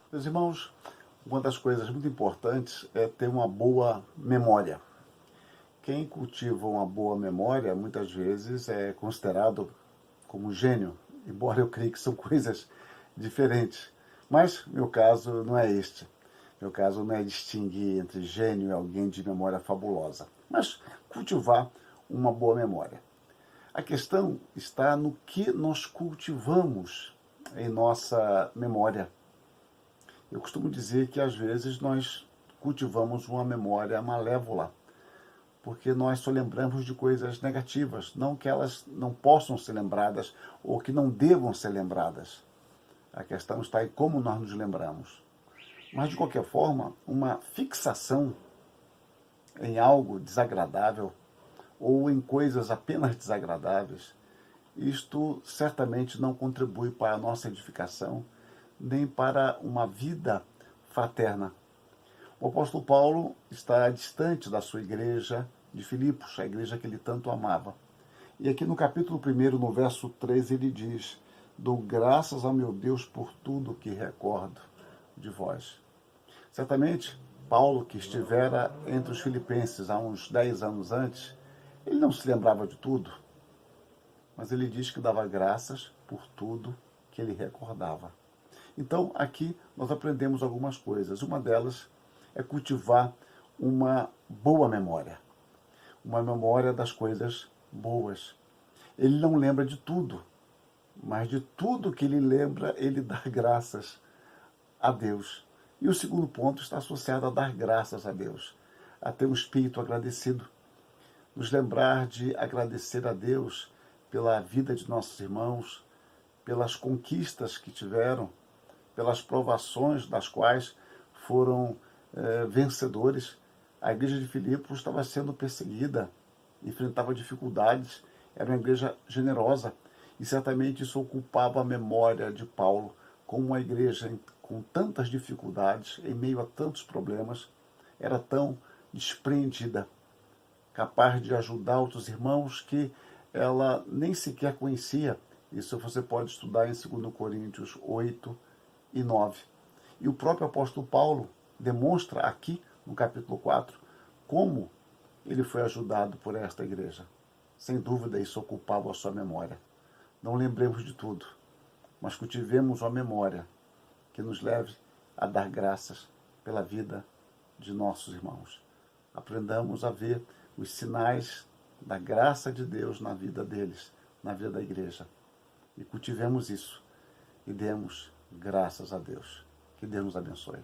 Meus irmãos, uma das coisas muito importantes é ter uma boa memória. Quem cultiva uma boa memória, muitas vezes é considerado como gênio, embora eu creia que são coisas diferentes. Mas meu caso não é este. Meu caso não é distinguir entre gênio e alguém de memória fabulosa, mas cultivar uma boa memória. A questão está no que nós cultivamos em nossa memória. Eu costumo dizer que às vezes nós cultivamos uma memória malévola, porque nós só lembramos de coisas negativas, não que elas não possam ser lembradas ou que não devam ser lembradas. A questão está em como nós nos lembramos. Mas, de qualquer forma, uma fixação em algo desagradável ou em coisas apenas desagradáveis, isto certamente não contribui para a nossa edificação, nem para uma vida fraterna. O apóstolo Paulo está distante da sua igreja de Filipos, a igreja que ele tanto amava. E aqui no capítulo 1, no verso 13, ele diz: "Dou graças ao meu Deus por tudo que recordo de vós." Certamente, Paulo, que estivera entre os filipenses há uns 10 anos antes, ele não se lembrava de tudo, mas ele diz que dava graças por tudo que ele recordava. Então, aqui nós aprendemos algumas coisas. Uma delas é cultivar uma boa memória. Uma memória das coisas boas. Ele não lembra de tudo, mas de tudo que ele lembra, ele dá graças a Deus. E o segundo ponto está associado a dar graças a Deus, a ter um espírito agradecido. Nos lembrar de agradecer a Deus pela vida de nossos irmãos, pelas conquistas que tiveram, pelas provações das quais foram vencedores. A igreja de Filipos estava sendo perseguida, enfrentava dificuldades, era uma igreja generosa, e certamente isso ocupava a memória de Paulo, como uma igreja com tantas dificuldades, em meio a tantos problemas, era tão despreendida, capaz de ajudar outros irmãos que ela nem sequer conhecia. Isso você pode estudar em 2 Coríntios 8 e 9. E o próprio apóstolo Paulo demonstra aqui, no capítulo 4, como ele foi ajudado por esta igreja. Sem dúvida, isso ocupava a sua memória. Não lembremos de tudo, mas cultivemos uma memória que nos leve a dar graças pela vida de nossos irmãos. Aprendamos a ver os sinais da graça de Deus na vida deles, na vida da igreja. E cultivemos isso e demos graças a Deus. Que Deus nos abençoe.